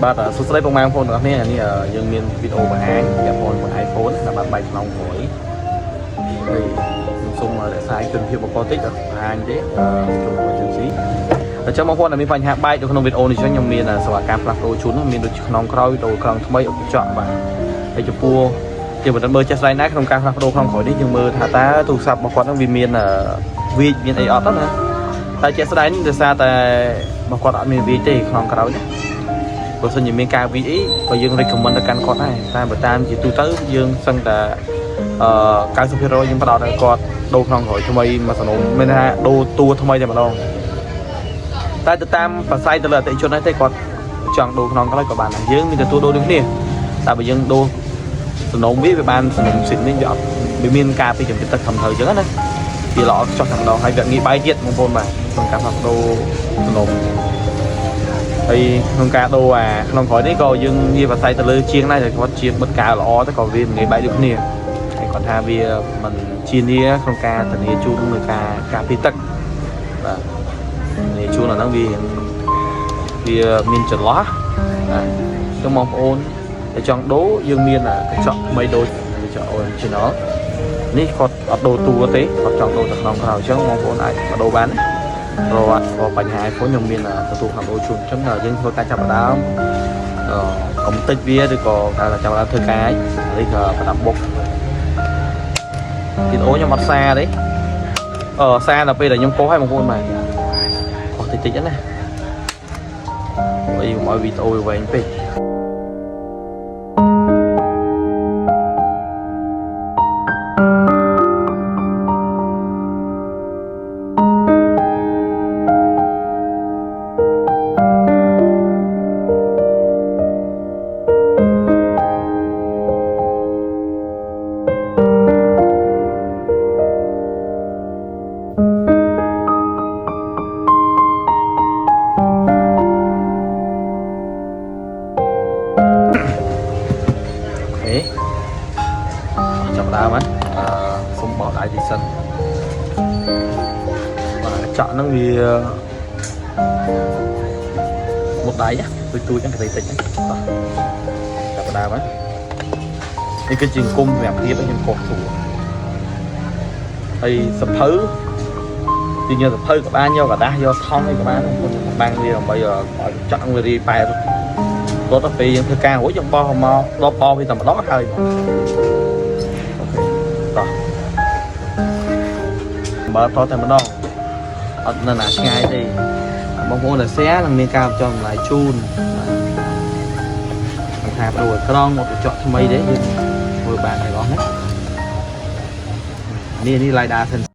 បាទសួស្តីបងប្អូនទាំងអស់គ្នានេះយើងមានវីដេអូបង្ហាញពាក់ព័ន្ធនឹង iPhone ដែលបានបែកក្នុងក្រោយហើយខ្ញុំសូមរក្សាគុណភាពបកតិចបង្ហាញទេចូលមកជើងស៊ីអញ្ចឹងបងប្អូនដែលមានបញ្ហាបែកនៅក្នុងវីដេអូនេះចឹងខ្ញុំមានសេវាកម្មផ្លាស់ប្ដូរជូនមានដូចក្នុងក្រោយដូរក្រងថ្មីអុកចក់បាទហើយចំពោះជាបន្តមើលចេះស្ដែងណាក្នុងការផ្លាស់ប្ដូរក្នុងក្រោយនេះយើងមើលថាតើទូរស័ព្ទរបស់គាត់នឹងវាមានវីចមានអីអត់ណាតែចេះស្ដែងនេះដោយសារតែរបស់គាត់អត់មានវីចទេក្នុងក្រោយនេះបើសិនជាមានការវីអីក៏យើង recommend ទៅកាន់គាត់ដែរតែបើតាមជាទូទៅយើងសឹងតែ90% យើងផ្ដោតឲ្យគាត់ដូរក្នុងក្រោយថ្មីមួយសំណុំមានថាដូរតួថ្មីតែម្ដងតែទៅតាមប្រស័យទៅលើអតិថិជនហ្នឹងទេគាត់ចង់ដូរក្នុងក្រោយក៏បានដែរយើងមានទទួលដូរដូចគ្នាតែបើយើងដូរសំណុំវាបានសំណុំសិតនេះវាអត់វាមានការពីចំទៀតទឹកខំត្រូវអញ្ចឹងណាវាល្អចុះតែម្ដងហើយវាងាយបាយទៀតបងប្អូនបាទក្នុងការផ្លាស់ប្ដូរសំណុំហើយក្នុងការដូរក្នុងក្រោយនេះក៏យើងនិយាយប្រស័យទៅលើជាងដែរតែគាត់ជាបិទការល្អទៅក៏វាមិនងាយបែកដូចគ្នាហើយគាត់ថាវាមិនជានីក្នុងការធានាជូននៅការពីទឹកបាទធានាជូនអាហ្នឹងវាមានចន្លោះចឹងបងប្អូនតែចង់ដូរយើងមានកញ្ចក់ថ្មីដូចកញ្ចក់ original នេះគាត់អត់ដូរតួទេគាត់ចង់ដូរទៅក្នុងក្រៅអញ្ចឹងបងប្អូនអាចមកដូរបានព្រោះបញ្ហា iPhone ខ្ញុំមានទទួលខាងដូរជូនអញ្ចឹងយើងធ្វើការចាប់ដើមកុំតិចវាឬក៏ការចាប់ដើមធ្វើការនេះក៏ប្រដាប់បុកវីដេអូខ្ញុំអត់សារទេសារដល់ពេលដែលខ្ញុំកុសឲ្យបងប្អូនបាទកុសតិចតិចណាអីមកវីដេអូវែងពេកចាប់ដើមហ្នឹងសុំបោកដៃទីសិនបាទចក់ហ្នឹងវាមុខដៃទូចហ្នឹងកន្លែងតិចហ្នឹងចាប់ដើមហ្នឹងនេះគឺជាគុំសម្រាប់ភាពខ្ញុំកោសទូហើយសភៅទីញ៉ាំសភៅក៏បានយកกระดาษយកថង់អីក៏បានបាំងវាដើម្បីឲ្យចក់វារីប៉ែរត់ទៅពេលយើងធ្វើការរួចយើងបោះមកដបបោវាតែម្ដងហើយបើតតែម្ដងអត់នៅណាឆ្ងាយទេបងប្អូនដែល share នឹងមានការបញ្ចុះតម្លៃជូនថាប្ដូរក្រងមកកញ្ចក់ថ្មីទេយើងធ្វើបានទាំងអស់ណានេះ LiDAR sensor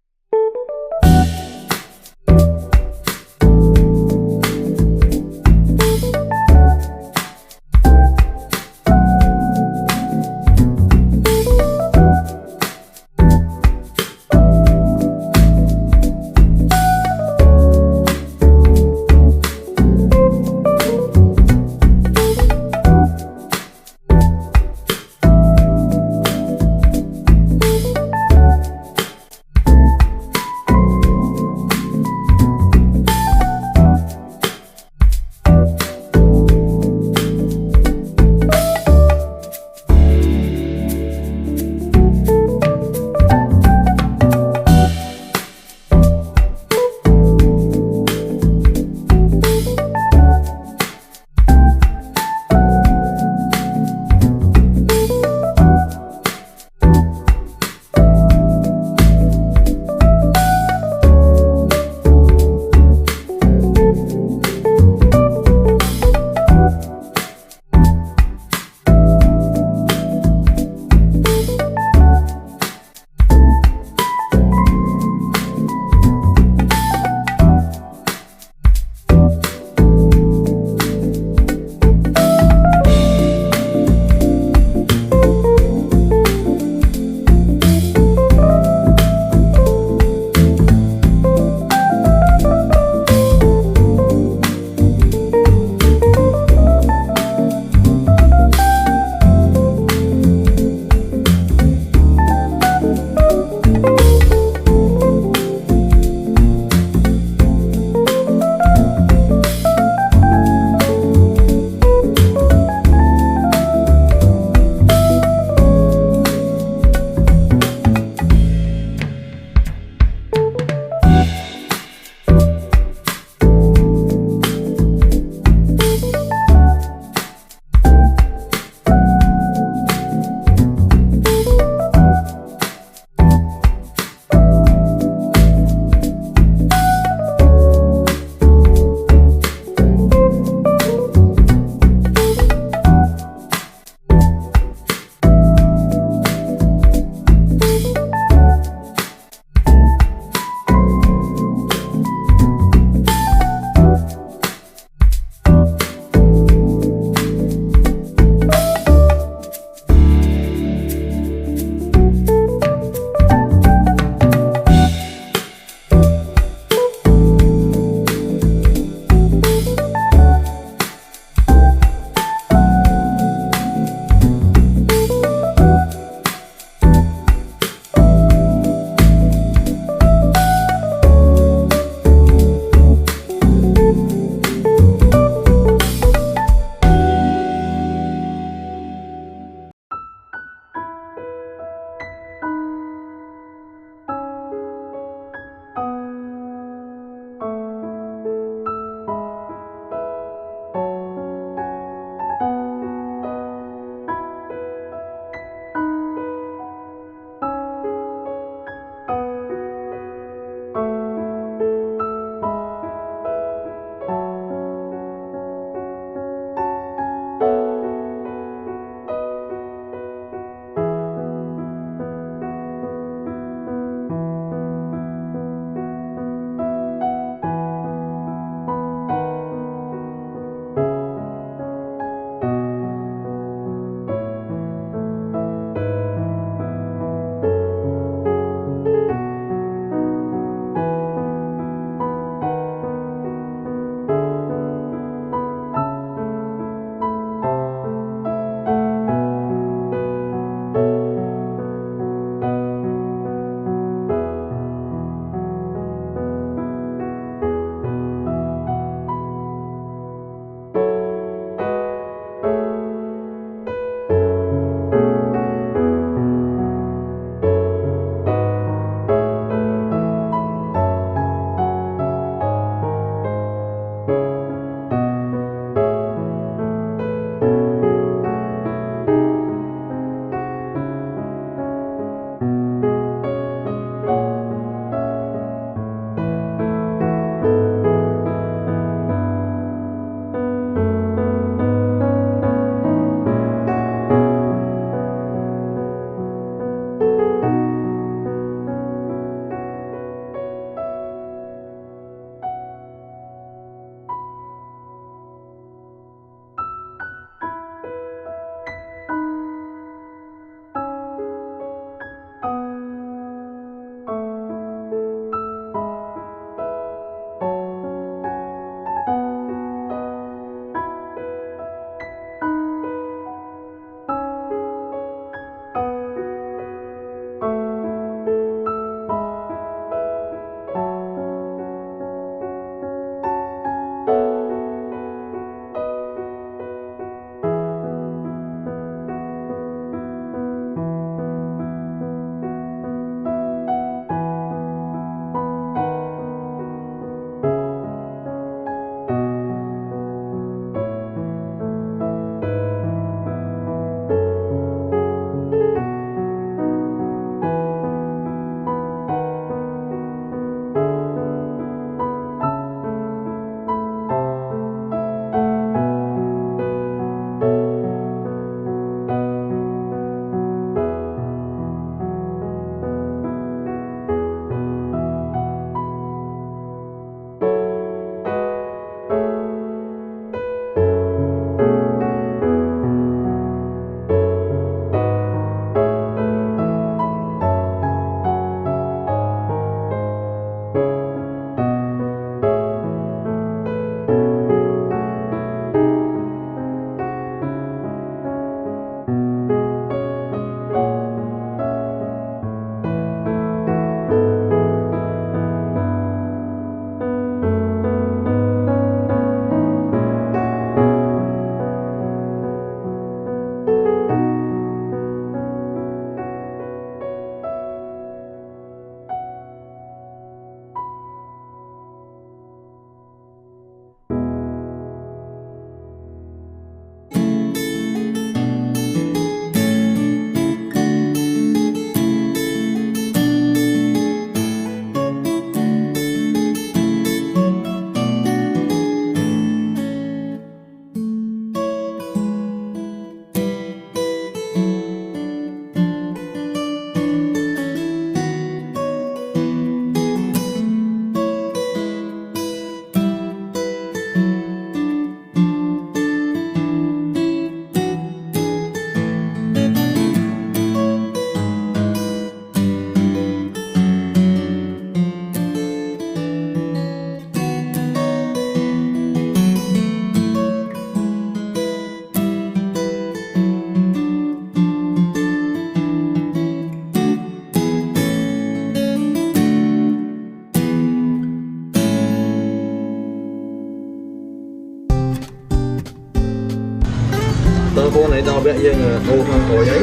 tơ cô này đo bé dương ô không khỏi ấy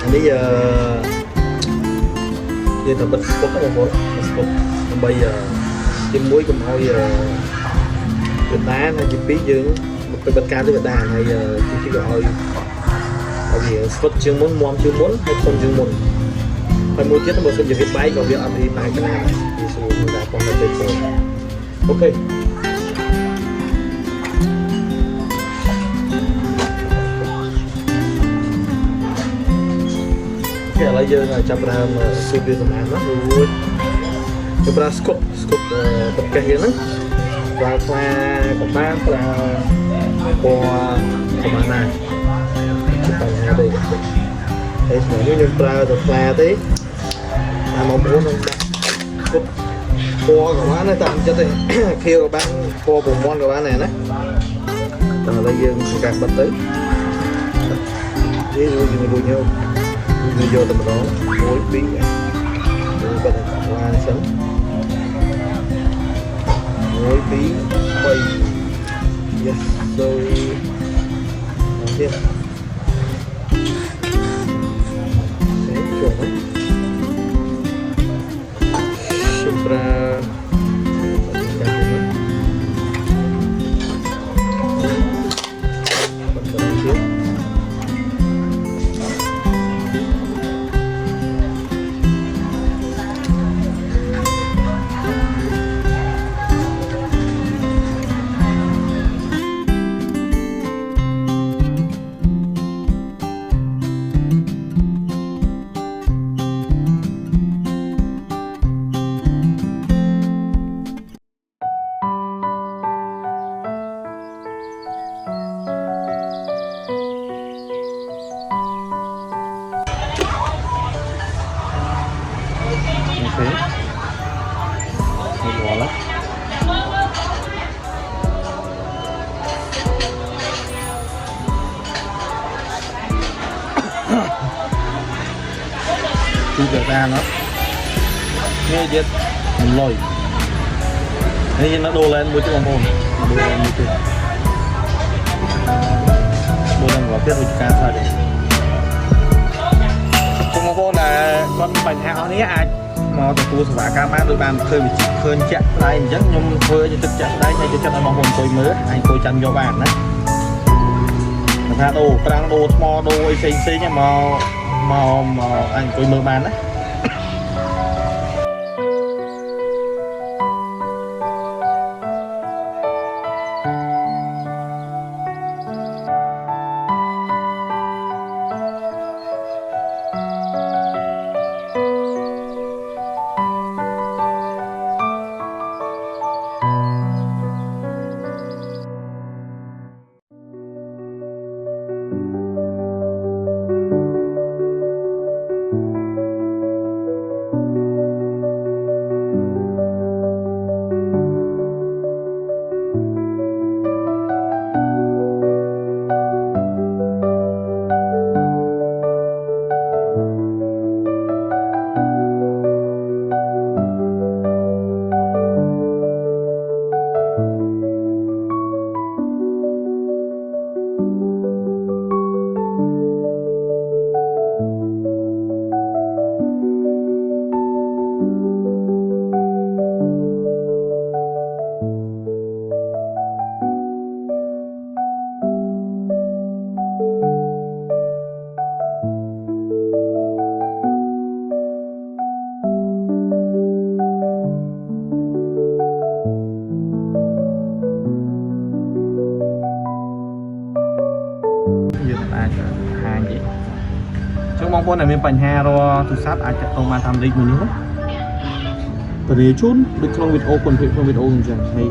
anh bây giờ tập bật spot đó một spot bây giờ chim muối cùng thôi Việt Nam hay chim bí dương một bật ca tới Việt Nam hay chim gọi tại vì spot chưa muốn hay không chưa muốn phải mua chiếc nó một sân việc máy còn việc âm đi máy cái này đi xuống là còn là tuyệt vời. Ok cái là giờ là chập ra siêu tiêu tầm ăn đó rồi chập ra scoop bật cây nó và qua còn ba là qua còn này chụp bằng nhà đây đấy nếu như ra được là thế mong muốn không đặt cua của bạn này tầm cho thì khi các bạn cua bùn mon của bạn này đấy rồi bây giờ càng bật tới ví dụ như bao nhiêu người vô tầm đó muối bí rồi bật qua sớm muối bí quay yes rồi tiếp đấy chuẩn đấy supra thế bò lắm chú trở ra nó nghe chết mình lồi thế nó đô lên một chút bông đô lên một chút đô lên vào tiếp với cá thôi đấy trong cô là con bánh hào này ai mà tụi tôi sẽ cá má đôi bàn khơi bị khơi chặt đây rất nhung khơi cho thực chặt đây hay cho chặt mong muốn tôi mới anh tôi chăn cho bạn đấy ra đồ đang đồ mò đồ xinh nhưng mà anh tôi mới bán đấy mong muốn là mình bánh hà rồi thực sát ai chắc không mà tham định mình nữa và để chút được không biết ô còn không biết ô chẳng hay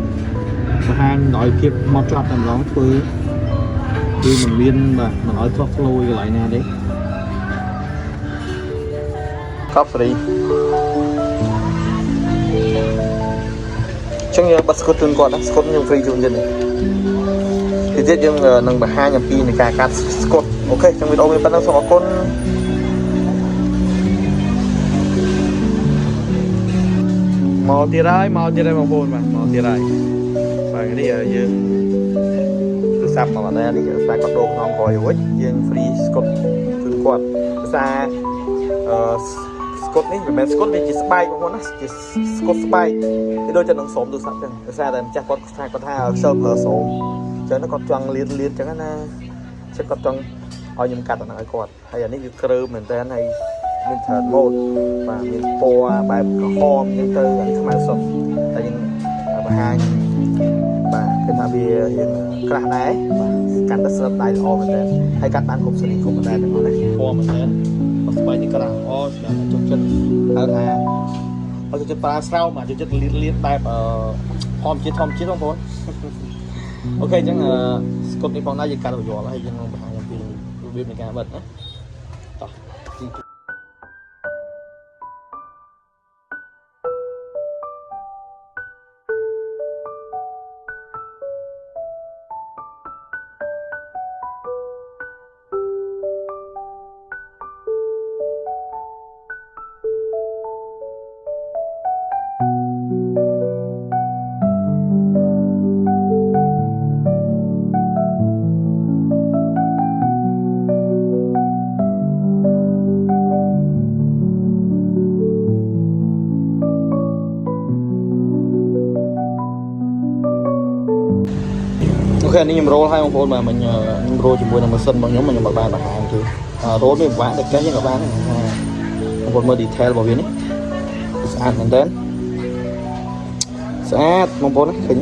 mà hàng nói kiếp một chọt làm đó với khi mình biên mà nói thoát lôi lại nè đấy coffee chẳng như bắt scott còn đó scott nhưng free chung dân này thì tiết nhưng nâng bà hai nhầm pi này cả cắt scott ok trong video mình bắt đầu xong con màu tia rai màu buồn mà màu tia rai và cái này ở dương សាប់មកតែនេះខ្សែគាត់ដូរក្នុងក្រោយរួចយើង free ស្កុតគឺគាត់ភាសាស្កុតនេះមិនមែនស្កុតវាជាស្បែកបងប្អូនណាជាស្កុតស្បែកវាដូចតែនឹងសូមទូរស័ព្ទចឹងភាសាតែម្ចាស់គាត់ថាខ្សែប្រើសូមចឹងគាត់ចង់លៀនចឹងណាចិត្តគាត់ចង់ឲ្យខ្ញុំកាត់អាហ្នឹងឲ្យគាត់ហើយអានេះវាគ្រើមមែនតើហើយមាន third mode បាទមានពណ៌បែបក្រហមចឹងទៅអានេះខ្មៅសុទ្ធតែយើងបង្ហាញបាទគឺថាវាយើងក្រាស់ដែរបាទកាន់តែស្រិតដៃល្អមែនតើហើយកាត់បានគ្រប់សេរីគ្រប់ដែរទាំងអស់នេះពណ៌មែនតើគាត់ស្បែកនេះក្រាស់ល្អស្រាប់ចូលចិត្តហៅថាចូលចិត្តប្រើស្រោមចូលចិត្តលៀនបែបធម្មជាតិបងប្អូនអូខេអញ្ចឹងស្កុតនេះផងដែរយើងកាត់ឲ្យយល់ហើយយើងនឹងបង្ហាញអំពីរបៀបនៃការបិទណាតោះអូខេនេះខ្ញុំរ៉ូលឲ្យបងប្អូនបាទខ្ញុំរ៉ូលជាមួយនឹងម៉ាស៊ីនរបស់ខ្ញុំខ្ញុំបានបង្ហាញគឺរ៉ូលវាពិបាកតែកេះយើងក៏បានបងប្អូនមើល detail របស់វានេះស្អាតមែនតើស្អាតបងប្អូនឃើញ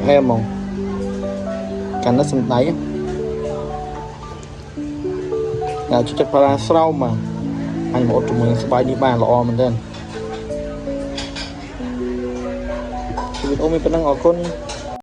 អែមហ្មងកាន់តែសំដៃចូលចិត្តប្រើស្រោមបាទអញមកអត់ជាមួយស្បែកនេះបានល្អមែនតើវីដេអូមានប៉ុណ្ណឹងអរគុណ